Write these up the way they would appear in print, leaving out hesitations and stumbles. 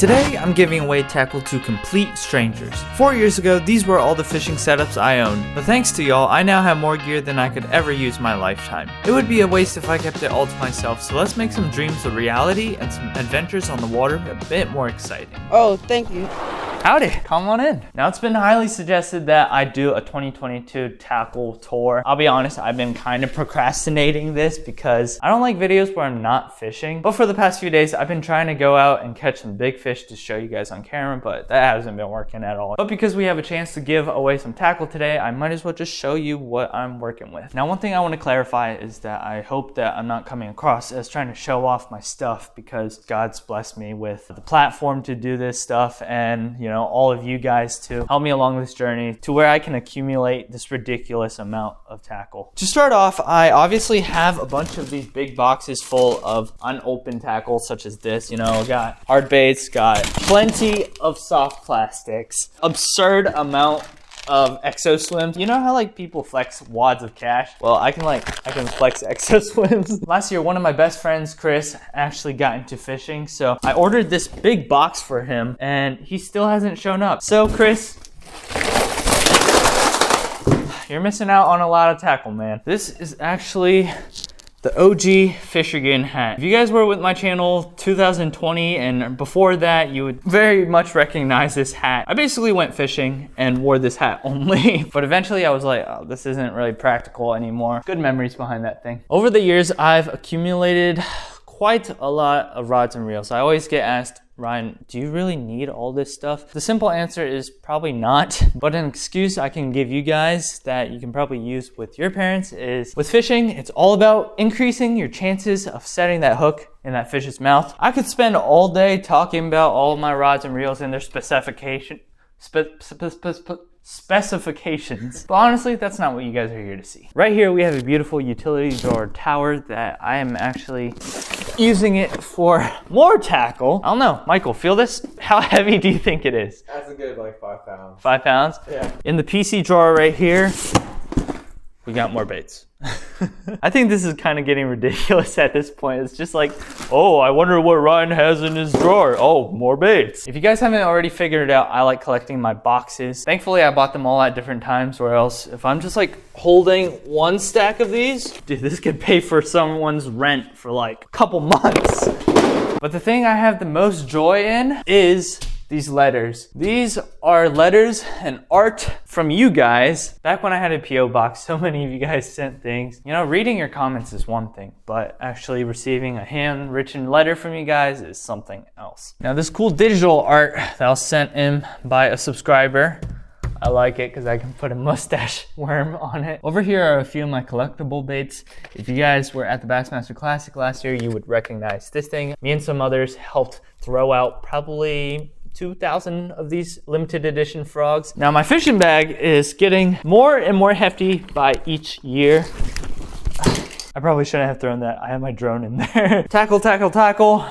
Today, I'm giving away tackle to complete strangers. 4 years ago, these were all the fishing setups I owned, but thanks to y'all, I now have more gear than I could ever use in my lifetime. It would be a waste if I kept it all to myself, so let's make some dreams a reality and some adventures on the water a bit more exciting. Oh, thank you. Howdy, come on in. Now, it's been highly suggested that I do a 2022 tackle tour. I'll be honest, I've been kind of procrastinating this because I don't like videos where I'm not fishing. But for the past few days, I've been trying to go out and catch some big fish to show you guys on camera, but that hasn't been working at all. But because we have a chance to give away some tackle today, I might as well just show you what I'm working with. Now, one thing I want to clarify is that I hope that I'm not coming across as trying to show off my stuff, because God's blessed me with the platform to do this stuff and, you know, all of you guys to help me along this journey to where I can accumulate this ridiculous amount of tackle. To start off, I obviously have a bunch of these big boxes full of unopened tackle such as this. You know, got hard baits, got plenty of soft plastics, absurd amount of exo swims. You know how like people flex wads of cash? Well, I can flex exo swims. Last year, one of my best friends, Chris, actually got into fishing. So I ordered this big box for him and he still hasn't shown up. So Chris, you're missing out on a lot of tackle, man. This is actually the OG Fishergan hat. If you guys were with my channel 2020 and before that, you would very much recognize this hat. I basically went fishing and wore this hat only, but eventually I was like, oh, this isn't really practical anymore. Good memories behind that thing. Over the years, I've accumulated quite a lot of rods and reels. I always get asked, Ryan, do you really need all this stuff? The simple answer is probably not, but an excuse I can give you guys that you can probably use with your parents is, with fishing, it's all about increasing your chances of setting that hook in that fish's mouth. I could spend all day talking about all of my rods and reels and their specifications, but honestly, that's not what you guys are here to see. Right here, we have a beautiful utility drawer tower that I am actually using it for more tackle. I don't know, Michael, feel this? How heavy do you think it is? That's a good, like 5 pounds. 5 pounds? Yeah. In the PC drawer right here, we got more baits. I think this is kind of getting ridiculous at this point. It's just like, oh, I wonder what Ryan has in his drawer. Oh, more baits. If you guys haven't already figured it out, I like collecting my boxes. Thankfully, I bought them all at different times, or else if I'm just like holding one stack of these, dude, this could pay for someone's rent for like a couple months. But the thing I have the most joy in is these letters. These are letters and art from you guys. Back when I had a PO box, so many of you guys sent things. You know, reading your comments is one thing, but actually receiving a handwritten letter from you guys is something else. Now, this cool digital art that was sent in by a subscriber, I like it because I can put a mustache worm on it. Over here are a few of my collectible baits. If you guys were at the Bassmaster Classic last year, you would recognize this thing. Me and some others helped throw out probably 2,000 of these limited edition frogs. Now, my fishing bag is getting more and more hefty by each year. I probably shouldn't have thrown that. I have my drone in there. Tackle,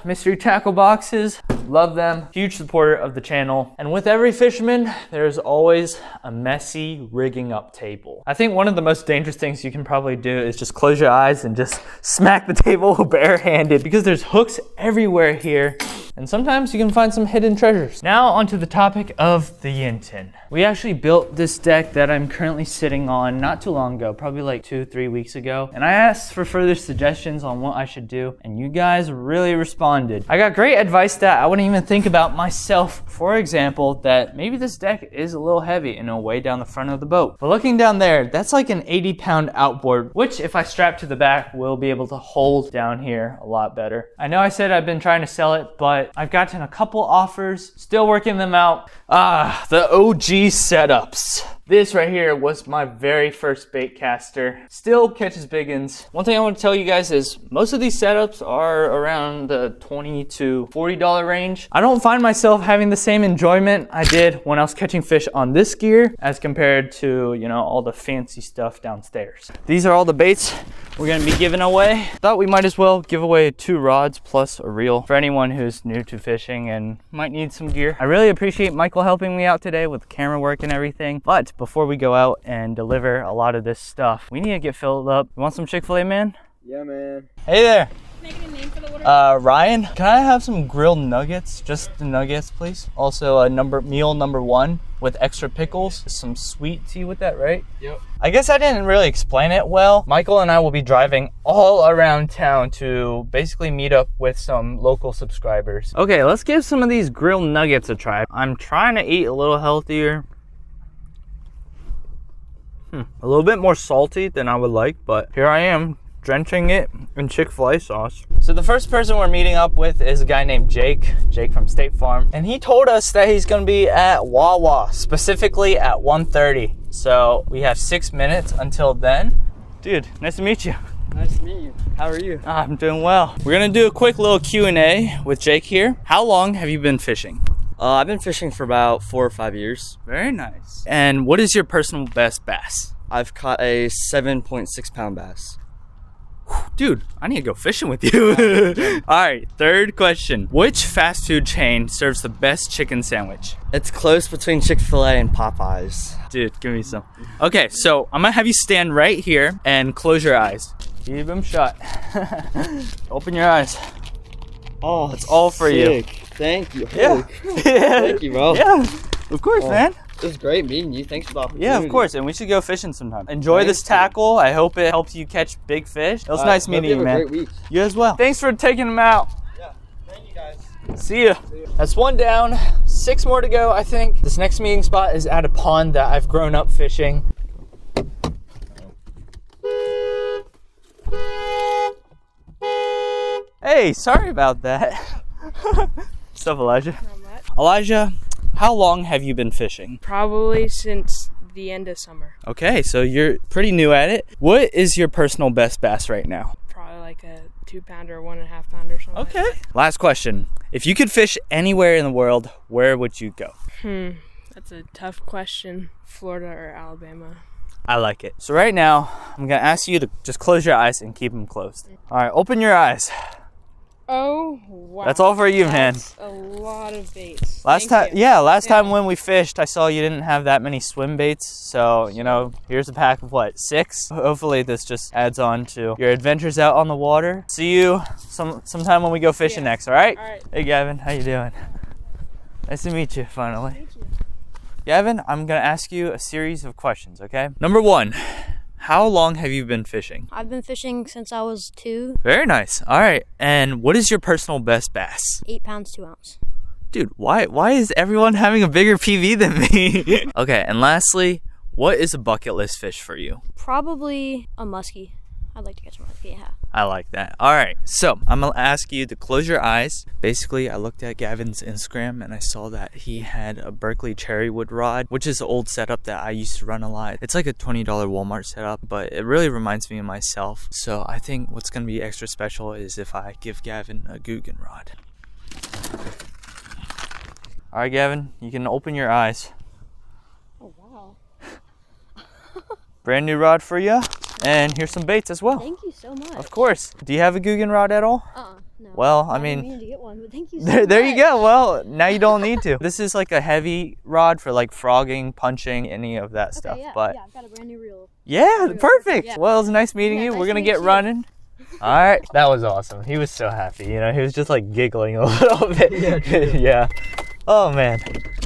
mystery tackle boxes. Love them. Huge supporter of the channel. And with every fisherman, there's always a messy rigging up table. I think one of the most dangerous things you can probably do is just close your eyes and just smack the table barehanded, because there's hooks everywhere here. And sometimes you can find some hidden treasures. Now onto the topic of the yin tin. We actually built this deck that I'm currently sitting on not too long ago, probably like 2-3 weeks ago. And I asked for further suggestions on what I should do, and you guys really responded. I got great advice that I wouldn't even think about myself. For example, that maybe this deck is a little heavy and it'll weigh down the front of the boat. But looking down there, that's like an 80-pound outboard, which if I strap to the back, will be able to hold down here a lot better. I know I said I've been trying to sell it, but I've gotten a couple offers, still working them out. The OG setups. This right here was my very first bait caster. Still catches big uns. One thing I want to tell you guys is most of these setups are around the $20 to $40 range. I don't find myself having the same enjoyment I did when I was catching fish on this gear as compared to, you know, all the fancy stuff downstairs. These are all the baits we're going to be giving away. Thought we might as well give away 2 rods plus a reel for anyone who's new to fishing and might need some gear. I really appreciate Michael helping me out today with the camera work and everything, but before we go out and deliver a lot of this stuff, we need to get filled up. You want some Chick-fil-A, man? Yeah, man. Hey there. Can I get a name Ryan, can I have some grilled nuggets? Just the nuggets, please. Also, meal number 1 with extra pickles. Some sweet tea with that, right? Yep. I guess I didn't really explain it well. Michael and I will be driving all around town to basically meet up with some local subscribers. Okay, let's give some of these grilled nuggets a try. I'm trying to eat a little healthier. A little bit more salty than I would like, but here I am, drenching it in Chick-fil-A sauce. So the first person we're meeting up with is a guy named Jake from State Farm. And he told us that he's gonna be at Wawa, specifically at 1:30. So we have 6 minutes until then. Dude, nice to meet you. Nice to meet you. How are you? I'm doing well. We're gonna do a quick little Q&A with Jake here. How long have you been fishing? I've been fishing for about 4 or 5 years. Very nice. And what is your personal best bass? I've caught a 7.6 pound bass. Dude, I need to go fishing with you. All right, third question. Which fast food chain serves the best chicken sandwich? It's close between Chick-fil-A and Popeyes. Dude, give me some. Okay, so I'm gonna have you stand right here and close your eyes. Keep them shut. Open your eyes. Oh, it's all for you. Thank you. Yeah. Thank you, bro. Yeah, of course, man. It was great meeting you. Thanks for the opportunity. Yeah, of course, and we should go fishing sometime. Enjoy this tackle. I hope it helps you catch big fish. It was nice meeting you, man. Have a great week. You as well. Thanks for taking them out. Yeah, thank you guys. See ya. That's 1 down, 6 more to go, I think. This next meeting spot is at a pond that I've grown up fishing. Hey, sorry about that. What's up, Elijah? Not much. Elijah, how long have you been fishing? Probably since the end of summer. Okay, so you're pretty new at it. What is your personal best bass right now? Probably like a 2-pounder, 1.5 pounder, something. Okay. Like that. Last question. If you could fish anywhere in the world, where would you go? That's a tough question. Florida or Alabama? I like it. So right now, I'm gonna ask you to just close your eyes and keep them closed. All right, open your eyes. Oh, wow. That's all for you, man. That's a lot of baits. Last time when we fished, I saw you didn't have that many swim baits. So, you know, here's a pack of what, 6? Hopefully this just adds on to your adventures out on the water. See you sometime when we go fishing next, all right? All right. Hey, Gavin, how you doing? Nice to meet you, finally. Thank you. Gavin, I'm gonna ask you a series of questions, okay? Number 1. How long have you been fishing? I've been fishing since I was 2. Very nice. All right. And what is your personal best bass? 8 pounds, 2 ounce. Dude, why is everyone having a bigger PV than me? Okay, and lastly, what is a bucket list fish for you? Probably a muskie. I'd like to catch a muskie, yeah. I like that. All right, so I'm gonna ask you to close your eyes. Basically, I looked at Gavin's Instagram and I saw that he had a Berkeley Cherrywood rod, which is an old setup that I used to run a lot. It's like a $20 Walmart setup, but it really reminds me of myself. So I think what's gonna be extra special is if I give Gavin a Guggen rod. All right, Gavin, you can open your eyes. Oh, wow. Brand new rod for you. And here's some baits as well. Thank you so much. Of course. Do you have a Guggen rod at all? No. Well, I I've mean, been meaning to get one, but thank you so much. there you go. Well, now you don't need to. This is like a heavy rod for like frogging, punching, any of that stuff. Yeah, But yeah, I've got a brand new reel. yeah, perfect. Yeah. Well, it was nice meeting you. Nice We're gonna to get meet you. running. All right. That was awesome. He was so happy. You know, he was just like giggling a little bit. Yeah. Oh man.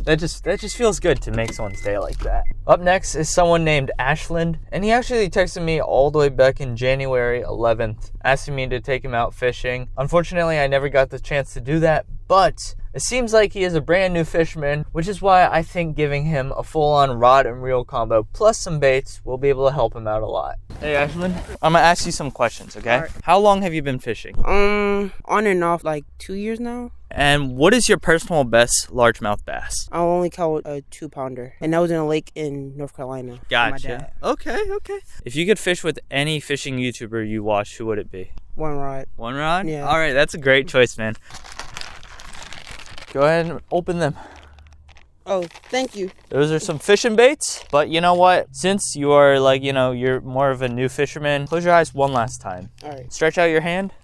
That just feels good to make someone's day like that. Up next is someone named Ashland, and he actually texted me all the way back in January 11th, asking me to take him out fishing. Unfortunately, I never got the chance to do that, but it seems like he is a brand new fisherman, which is why I think giving him a full-on rod and reel combo plus some baits will be able to help him out a lot. Hey Ashland, I'm gonna ask you some questions, okay? All right. How long have you been fishing? On and off like 2 years now. And what is your personal best largemouth bass? I only caught a 2-pounder, and that was in a lake in North Carolina. with my Gotcha. dad. Okay. If you could fish with any fishing YouTuber you watch, who would it be? One rod. One rod? Yeah. All right, that's a great choice, man. Go ahead and open them. Oh, thank you. Those are some fishing baits, but you know what? Since you are like, you know, you're more of a new fisherman, close your eyes one last time. All right. Stretch out your hand.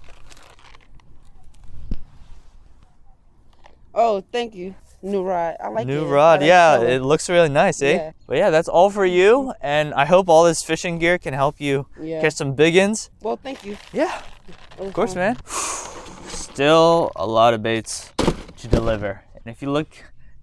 Oh, thank you. New rod. I like it. New rod, I like yeah, color. it looks really nice, eh? Yeah. But yeah, that's all for you, and I hope all this fishing gear can help you Yeah. catch some big uns. Well, thank you. Yeah, It was of course, fun. man. Still a lot of baits to deliver. And if you look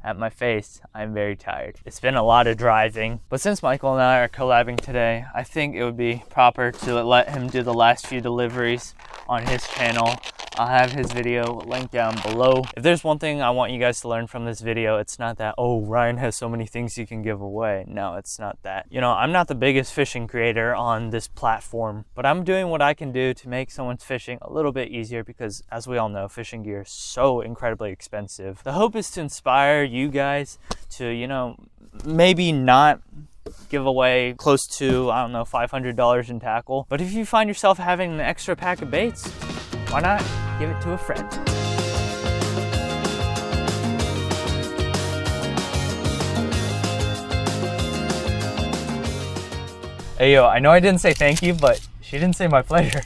at my face, I'm very tired. It's been a lot of driving, but since Michael and I are collabing today, I think it would be proper to let him do the last few deliveries on his channel. I'll have his video linked down below. If there's one thing I want you guys to learn from this video, it's not that, oh, Ryan has so many things he can give away. No, it's not that. You know, I'm not the biggest fishing creator on this platform, but I'm doing what I can do to make someone's fishing a little bit easier because, as we all know, fishing gear is so incredibly expensive. The hope is to inspire you guys to, you know, maybe not give away close to, I don't know, $500 in tackle. But if you find yourself having an extra pack of baits, why not give it to a friend? Hey yo, I know I didn't say thank you, but she didn't say my pleasure.